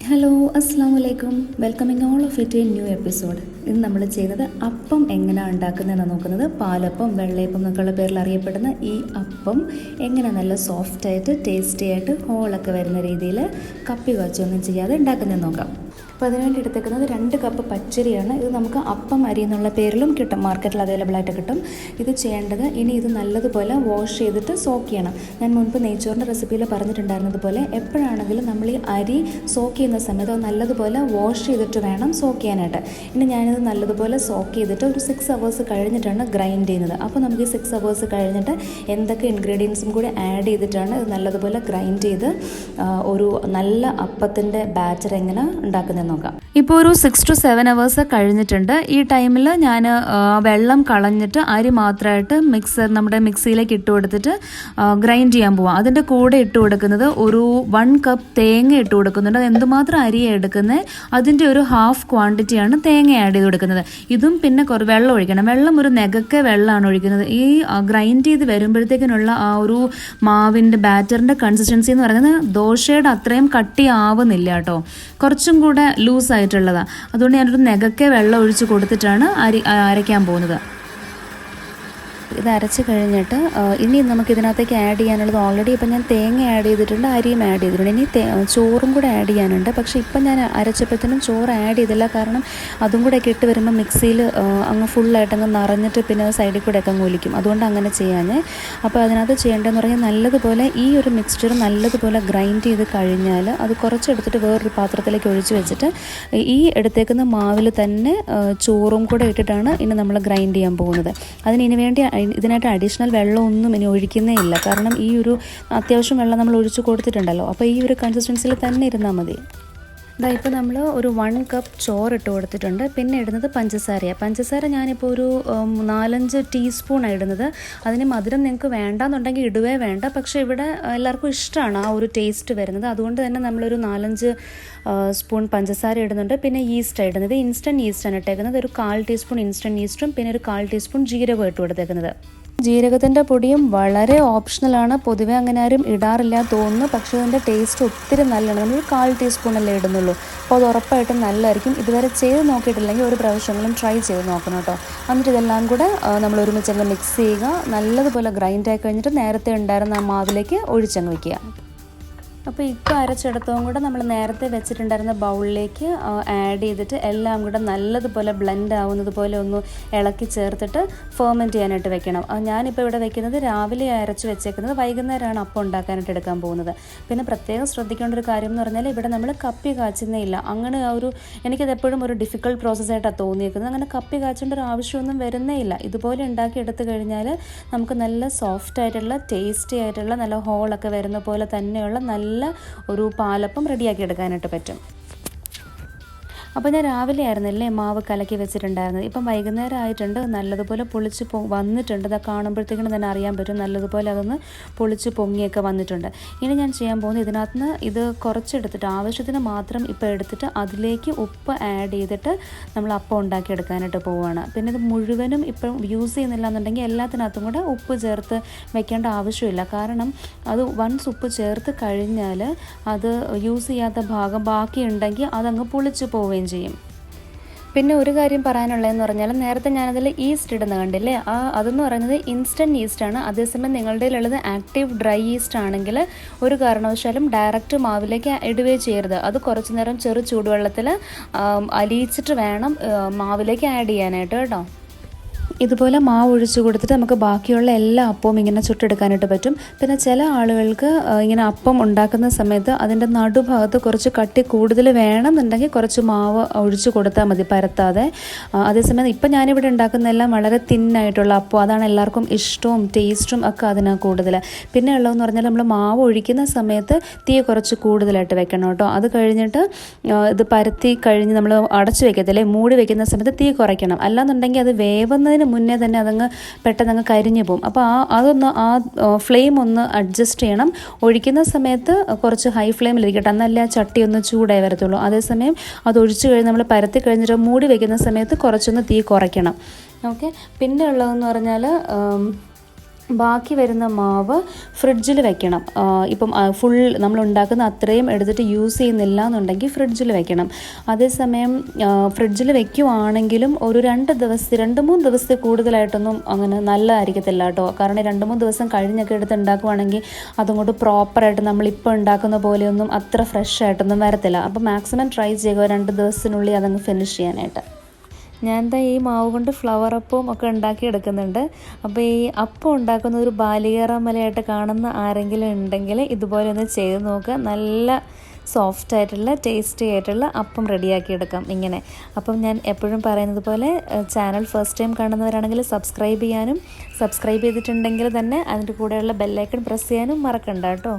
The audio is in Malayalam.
ഹലോ അസ്സാമു അലൈക്കും, welcoming all of it A new episode. ഇന്ന് നമ്മൾ ചെയ്യുന്നത് അപ്പം എങ്ങനെയാണ് ഉണ്ടാക്കുന്നതെന്നാണ് നോക്കുന്നത്. പാലപ്പം, വെള്ളയപ്പം എന്നൊക്കെയുള്ള പേരിൽ അറിയപ്പെടുന്ന ഈ അപ്പം എങ്ങനെ നല്ല സോഫ്റ്റായിട്ട് ടേസ്റ്റി ആയിട്ട് ഹോളൊക്കെ വരുന്ന രീതിയിൽ കപ്പി കാച്ചൊന്നും ചെയ്യാതെ ഉണ്ടാക്കുന്നതെന്ന് നോക്കാം. അപ്പോൾ അതിനുവേണ്ടി എടുത്തേക്കുന്നത് 2 കപ്പ് പച്ചരിയാണ്. ഇത് നമുക്ക് അപ്പം അരി എന്നുള്ള പേരിലും കിട്ടും, മാർക്കറ്റിൽ അവൈലബിൾ ആയിട്ട് കിട്ടും. ഇത് ചെയ്യേണ്ടത്, ഇനി ഇത് നല്ലതുപോലെ വാഷ് ചെയ്തിട്ട് സോക്ക് ചെയ്യണം. ഞാൻ മുൻപ് നെയ്ച്ചോറിൻ്റെ റെസിപ്പിയിൽ പറഞ്ഞിട്ടുണ്ടായിരുന്നതുപോലെ എപ്പോഴാണെങ്കിലും നമ്മൾ ഈ അരി സോക്ക് ചെയ്യുന്ന സമയത്ത് അത് നല്ലതുപോലെ വാഷ് ചെയ്തിട്ട് വേണം സോക്ക് ചെയ്യാനായിട്ട്. ഇനി ഞാനിത് നല്ലതുപോലെ സോക്ക് ചെയ്തിട്ട് ഒരു 6 hours കഴിഞ്ഞിട്ടാണ് ഗ്രൈൻഡ് ചെയ്യുന്നത്. അപ്പോൾ നമുക്ക് ഈ 6 hours കഴിഞ്ഞിട്ട് എന്തൊക്കെ ഇൻഗ്രീഡിയൻസും കൂടി ആഡ് ചെയ്തിട്ടാണ് ഇത് നല്ലതുപോലെ ഗ്രൈൻഡ് ചെയ്ത് ഒരു നല്ല അപ്പത്തിൻ്റെ ബാറ്റർ എങ്ങനെ ഉണ്ടാക്കുന്നത് നോക്കാം. ഇപ്പോൾ ഒരു 6 to 7 hours കഴിഞ്ഞിട്ടുണ്ട്. ഈ ടൈമിൽ ഞാൻ വെള്ളം കളഞ്ഞിട്ട് അരി മാത്രമായിട്ട് നമ്മുടെ മിക്സിയിലേക്ക് ഇട്ട് കൊടുത്തിട്ട് ഗ്രൈൻഡ് ചെയ്യാൻ പോവാം. അതിൻ്റെ കൂടെ ഇട്ട് കൊടുക്കുന്നത് ഒരു 1 കപ്പ് തേങ്ങ ഇട്ട് കൊടുക്കുന്നുണ്ട്. അത് എന്തുമാത്രം അരിയാണ് എടുക്കുന്നത് അതിൻ്റെ ഒരു ഹാഫ് ക്വാണ്ടിറ്റിയാണ് തേങ്ങ ആഡ് ചെയ്ത് കൊടുക്കുന്നത്. ഇതും പിന്നെ വെള്ളം ഒഴിക്കണം. വെള്ളം ഒരു നെകക്കെ വെള്ളമാണ് ഒഴിക്കുന്നത്. ഈ ഗ്രൈൻഡ് ചെയ്ത് വരുമ്പോഴത്തേക്കിനുള്ള ആ ഒരു മാവിൻ്റെ ബാറ്ററിൻ്റെ കൺസിസ്റ്റൻസി എന്ന് പറയുന്നത് ദോശയുടെ അത്രയും കട്ടി ആവുന്നില്ല കേട്ടോ, കുറച്ചും കൂടെ ലൂസ് ആയിട്ടുള്ളതാണ്. അതുകൊണ്ട് ഞാനൊരു നെകക്കെ വെള്ളം ഒഴിച്ച് കൊടുത്തിട്ടാണ് അരയ്ക്കാൻ പോകുന്നത്. ഇത് അരച്ച് കഴിഞ്ഞിട്ട് ഇനി നമുക്ക് ഇതിനകത്തേക്ക് ആഡ് ചെയ്യാനുള്ളത് ഓൾറെഡി ഇപ്പം ഞാൻ തേങ്ങ ആഡ് ചെയ്തിട്ടുണ്ട്, അരിയും ആഡ് ചെയ്തിട്ടുണ്ട്. ഇനി ചോറും കൂടെ ആഡ് ചെയ്യാനുണ്ട്. പക്ഷേ ഇപ്പം ഞാൻ അരച്ചപ്പോഴത്തേനും ചോറ് ആഡ് ചെയ്തില്ല, കാരണം അതും കൂടെ ഒക്കെ ഇട്ട് വരുമ്പോൾ മിക്സിയിൽ അങ്ങ് ഫുള്ളായിട്ട് അങ്ങ് നിറഞ്ഞിട്ട് പിന്നെ സൈഡിൽ കൂടെ ഒക്കെ അങ്ങ് ഒലിക്കും. അതുകൊണ്ട് അങ്ങനെ ചെയ്യാഞ്ഞേ. അപ്പോൾ അതിനകത്ത് ചെയ്യേണ്ടതെന്ന് പറഞ്ഞാൽ നല്ലതുപോലെ ഈ ഒരു മിക്സ്ചർ നല്ലതുപോലെ ഗ്രൈൻഡ് ചെയ്ത് കഴിഞ്ഞാൽ അത് കുറച്ചെടുത്തിട്ട് വേറൊരു പാത്രത്തിലേക്ക് ഒഴിച്ച് വെച്ചിട്ട് ഈ എടുത്തേക്കുന്ന മാവിൽ തന്നെ ചോറും കൂടെ ഇട്ടിട്ടാണ് ഇനി നമ്മൾ ഗ്രൈൻഡ് ചെയ്യാൻ പോകുന്നത്. ഇനി വേണ്ടി ഇതിനായിട്ട് അഡീഷണൽ വെള്ളമൊന്നും ഇനി ഒഴിക്കുന്നേ ഇല്ല, കാരണം ഈ ഒരു അത്യാവശ്യം വെള്ളം നമ്മൾ ഒഴിച്ച് കൊടുത്തിട്ടുണ്ടല്ലോ. അപ്പോൾ ഈ ഒരു കൺസിസ്റ്റൻസിയിൽ തന്നെ ഇരുന്നാൽ മതി. ഇപ്പോൾ നമ്മൾ ഒരു 1 കപ്പ് ചോറ് ഇട്ട് കൊടുത്തിട്ടുണ്ട്. പിന്നെ ഇടുന്നത് പഞ്ചസാര ഞാനിപ്പോൾ ഒരു 4-5 ടീസ്പൂണാണ് ഇടുന്നത്. അതിന് മധുരം നിങ്ങൾക്ക് വേണ്ടാന്നുണ്ടെങ്കിൽ ഇടുവേ വേണ്ട, പക്ഷേ ഇവിടെ എല്ലാവർക്കും ഇഷ്ടമാണ് ആ ഒരു ടേസ്റ്റ് വരുന്നത്. അതുകൊണ്ട് തന്നെ നമ്മളൊരു 4-5 സ്പൂൺ പഞ്ചസാര ഇടുന്നുണ്ട്. പിന്നെ ഈസ്റ്റ് ഇടുന്നത് ഇൻസ്റ്റൻറ്റ് ഈസ്റ്റാണ് ഇട്ടേക്കുന്നത്. ഒരു 1/4 ടീസ്പൂൺ ഇൻസ്റ്റൻറ്റ് ഈസ്റ്റും പിന്നെ ഒരു 1/4 ടീസ്പൂൺ ജീരകം ഇട്ട് കൊടുത്തേക്കുന്നത്. ജീരകത്തിൻ്റെ പൊടിയും വളരെ ഓപ്ഷണലാണ്, പൊതുവെ അങ്ങനെ ആരും ഇടാറില്ല തോന്നുന്നു. പക്ഷേ അതിൻ്റെ ടേസ്റ്റ് ഒത്തിരി നല്ലതാണ്. നമ്മൾ 1/4 ടീസ്പൂണല്ലേ ഇടുന്നുള്ളൂ. അപ്പോൾ അത് ഉറപ്പായിട്ടും നല്ലതായിരിക്കും. ഇതുവരെ ചെയ്ത് നോക്കിയിട്ടില്ലെങ്കിൽ ഒരു പ്രാവശ്യമെങ്കിലും ട്രൈ ചെയ്ത് നോക്കണം കേട്ടോ. എന്നിട്ട് ഇതെല്ലാം കൂടെ നമ്മൾ ഒരുമിച്ചങ്ങ് മിക്സ് ചെയ്യുക. നല്ലതുപോലെ ഗ്രൈൻഡ് ആയി കഴിഞ്ഞിട്ട് നേരത്തെ ഉണ്ടായിരുന്ന ആ മാവിലേക്ക് ഒഴിച്ചങ്ങ് വയ്ക്കുക. അപ്പോൾ ഇപ്പോൾ അരച്ചെടുത്തതും കൂടെ നമ്മൾ നേരത്തെ വെച്ചിട്ടുണ്ടായിരുന്ന ബൗളിലേക്ക് ആഡ് ചെയ്തിട്ട് എല്ലാം കൂടെ നല്ലതുപോലെ ബ്ലെൻഡ് ആവുന്നത് പോലെ ഒന്ന് ഇളക്കി ചേർത്തിട്ട് ഫെർമെൻറ്റ് ചെയ്യാനായിട്ട് വെക്കണം. ഞാനിപ്പോൾ ഇവിടെ വെക്കുന്നത് രാവിലെ അരച്ച് വെച്ചേക്കുന്നത്, വൈകുന്നേരമാണ് അപ്പം ഉണ്ടാക്കാനായിട്ട് എടുക്കാൻ പോകുന്നത്. പിന്നെ പ്രത്യേകം ശ്രദ്ധിക്കേണ്ട ഒരു കാര്യം എന്ന് പറഞ്ഞാൽ ഇവിടെ നമ്മൾ കപ്പി കാച്ചുന്നേ ഇല്ല. അങ്ങനെ എനിക്കത് എപ്പോഴും ഒരു ഡിഫിക്കൽട്ട് പ്രോസസ്സായിട്ടാണ് തോന്നിയേക്കുന്നത്. അങ്ങനെ കപ്പി കാച്ചേണ്ട ഒരു ആവശ്യമൊന്നും വരുന്നേ ഇല്ല. ഇതുപോലെ ഉണ്ടാക്കി എടുത്തു കഴിഞ്ഞാൽ നമുക്ക് നല്ല സോഫ്റ്റ് ആയിട്ടുള്ള ടേസ്റ്റി ആയിട്ടുള്ള നല്ല ഹോളൊക്കെ വരുന്ന പോലെ തന്നെയുള്ള നല്ല ഒരു പാലപ്പം റെഡിയാക്കി എടുക്കാനായിട്ട് പറ്റും. അപ്പോൾ ഞാൻ രാവിലെ ആയിരുന്നല്ലേ മാവ് കലക്കി വെച്ചിട്ടുണ്ടായിരുന്നത്. ഇപ്പം വൈകുന്നേരം ആയിട്ടുണ്ട്, നല്ലതുപോലെ പൊളിച്ച് വന്നിട്ടുണ്ട്. അത് കാണുമ്പോഴത്തേക്കും തന്നെ അറിയാൻ പറ്റും നല്ലതുപോലെ അതൊന്ന് പൊളിച്ച് പൊങ്ങിയൊക്കെ വന്നിട്ടുണ്ട്. ഇനി ഞാൻ ചെയ്യാൻ പോകുന്നത് ഇതിനകത്ത് നിന്ന് ഇത് കുറച്ചെടുത്തിട്ട് ആവശ്യത്തിന് മാത്രം ഇപ്പോൾ എടുത്തിട്ട് അതിലേക്ക് ഉപ്പ് ആഡ് ചെയ്തിട്ട് നമ്മൾ അപ്പം ഉണ്ടാക്കി എടുക്കാനായിട്ട് പോവുകയാണ്. പിന്നെ ഇത് മുഴുവനും ഇപ്പം യൂസ് ചെയ്യുന്നില്ല എന്നുണ്ടെങ്കിൽ എല്ലാത്തിനകത്തും കൂടെ ഉപ്പ് ചേർത്ത് വെക്കേണ്ട ആവശ്യമില്ല, കാരണം അത് വൺസ് ഉപ്പ് ചേർത്ത് കഴിഞ്ഞാൽ അത് യൂസ് ചെയ്യാത്ത ഭാഗം ബാക്കിയുണ്ടെങ്കിൽ അതങ്ങ് പൊളിച്ച് പോവുകയും ചെയ്യും. പിന്നെ ഒരു കാര്യം പറയാനുള്ളതെന്ന് പറഞ്ഞാൽ നേരത്തെ ഞാനതിൽ ഈസ്റ്റ് ഇടുന്ന കണ്ടില്ലേ, അതെന്ന് പറയുന്നത് ഇൻസ്റ്റൻറ്റ് ഈസ്റ്റാണ്. അതേസമയം നിങ്ങളുടെ ഉള്ളത് ആക്റ്റീവ് ഡ്രൈ ഈസ്റ്റ് ആണെങ്കിൽ ഒരു കാരണവശാലും ഡയറക്റ്റ് മാവിലേക്ക് ഇടുകയോ ചെയ്യരുത്. അത് കുറച്ച് നേരം ചെറു ചൂടുവെള്ളത്തിൽ അലിയിച്ചിട്ട് വേണം മാവിലേക്ക് ആഡ് ചെയ്യാനായിട്ട് കേട്ടോ. ഇതുപോലെ മാവ് ഒഴിച്ച് കൊടുത്തിട്ട് നമുക്ക് ബാക്കിയുള്ള എല്ലാ അപ്പവും ഇങ്ങനെ ചുട്ടെടുക്കാനായിട്ട് പറ്റും. പിന്നെ ചില ആളുകൾക്ക് ഇങ്ങനെ അപ്പം ഉണ്ടാക്കുന്ന സമയത്ത് അതിൻ്റെ നടുഭാഗത്ത് കുറച്ച് കട്ടി കൂടുതൽ വേണമെന്നുണ്ടെങ്കിൽ കുറച്ച് മാവ് ഒഴിച്ച് കൊടുത്താൽ മതി, പരത്താതെ. അതേസമയം ഇപ്പം ഞാനിവിടെ ഉണ്ടാക്കുന്നതെല്ലാം വളരെ തിന്നായിട്ടുള്ള അപ്പം, അതാണ് എല്ലാവർക്കും ഇഷ്ടവും ടേസ്റ്റും ഒക്കെ അതിനാണ് കൂടുതൽ. പിന്നെ ഉള്ളതെന്ന് പറഞ്ഞാൽ നമ്മൾ മാവ് ഒഴിക്കുന്ന സമയത്ത് തീ കുറച്ച് കൂടുതലായിട്ട് വെക്കണം കേട്ടോ. അത് കഴിഞ്ഞിട്ട് ഇത് പരത്തി കഴിഞ്ഞ് നമ്മൾ അടച്ചു വെക്കത്തില്ലേ, മൂടി വെക്കുന്ന സമയത്ത് തീ കുറയ്ക്കണം. അല്ലാന്നുണ്ടെങ്കിൽ അത് വേവുന്നതിന് മുന്നേ തന്നെ അതങ്ങ് പെട്ടെന്ന് കരിഞ്ഞു പോകും. അപ്പോൾ അതൊന്ന് ഫ്ലെയിം ഒന്ന് അഡ്ജസ്റ്റ് ചെയ്യണം. ഒഴിക്കുന്ന സമയത്ത് കുറച്ച് ഹൈ ഫ്ലെയിമിലിരിക്കട്ടെ, എന്നല്ലേ ആ ചട്ടി ഒന്ന് ചൂടായി വരത്തുള്ളൂ. അതേസമയം അത് ഒഴിച്ച് കഴിഞ്ഞ് നമ്മൾ പരത്തി കഴിഞ്ഞിട്ട് മൂടി വയ്ക്കുന്ന സമയത്ത് കുറച്ചൊന്ന് തീ കുറയ്ക്കണം. ഓക്കെ. പിന്നെ ഉള്ളതെന്ന് പറഞ്ഞാൽ ബാക്കി വരുന്ന മാവ് ഫ്രിഡ്ജിൽ വെക്കണം. ഇപ്പം ഫുൾ നമ്മൾ ഉണ്ടാക്കുന്ന അത്രയും എടുത്തിട്ട് യൂസ് ചെയ്യുന്നില്ല എന്നുണ്ടെങ്കിൽ ഫ്രിഡ്ജിൽ വെക്കണം. അതേസമയം ഫ്രിഡ്ജിൽ വെക്കുവാണെങ്കിലും ഒരു 2-3 ദിവസത്തിൽ കൂടുതലായിട്ടൊന്നും അങ്ങനെ നല്ലതായിരിക്കത്തില്ല കേട്ടോ. കാരണം 2-3 ദിവസം കഴിഞ്ഞൊക്കെ എടുത്ത് ഉണ്ടാക്കുവാണെങ്കിൽ അതുകൊണ്ട് പ്രോപ്പറായിട്ട് നമ്മളിപ്പോൾ ഉണ്ടാക്കുന്ന പോലെയൊന്നും അത്ര ഫ്രഷ് ആയിട്ടൊന്നും വരത്തില്ല. അപ്പോൾ മാക്സിമം ട്രൈ ചെയ്യുക 2 ദിവസത്തിനുള്ളിൽ അതങ്ങ് ഫിനിഷ് ചെയ്യാനായിട്ട്. ഞാൻ എന്താ ഈ മാവ് കൊണ്ട് ഫ്ലവർ അപ്പവും ഒക്കെ ഉണ്ടാക്കിയെടുക്കുന്നുണ്ട്. അപ്പോൾ ഈ അപ്പം ഉണ്ടാക്കുന്ന ഒരു ബാലികേറാമലയായിട്ട് കാണുന്ന ആരെങ്കിലും ഉണ്ടെങ്കിൽ ഇതുപോലെ ഒന്ന് ചെയ്ത് നോക്കുക. നല്ല സോഫ്റ്റായിട്ടുള്ള ടേസ്റ്റി ആയിട്ടുള്ള അപ്പം റെഡിയാക്കിയെടുക്കാം ഇങ്ങനെ. അപ്പം ഞാൻ എപ്പോഴും പറയുന്നത് പോലെ ചാനൽ ഫസ്റ്റ് ടൈം കാണുന്നവരാണെങ്കിൽ സബ്സ്ക്രൈബ് ചെയ്യാനും, സബ്സ്ക്രൈബ് ചെയ്തിട്ടുണ്ടെങ്കിൽ തന്നെ അതിൻ്റെ കൂടെയുള്ള ബെല്ലൈക്കൺ പ്രസ് ചെയ്യാനും മറക്കണ്ട കേട്ടോ.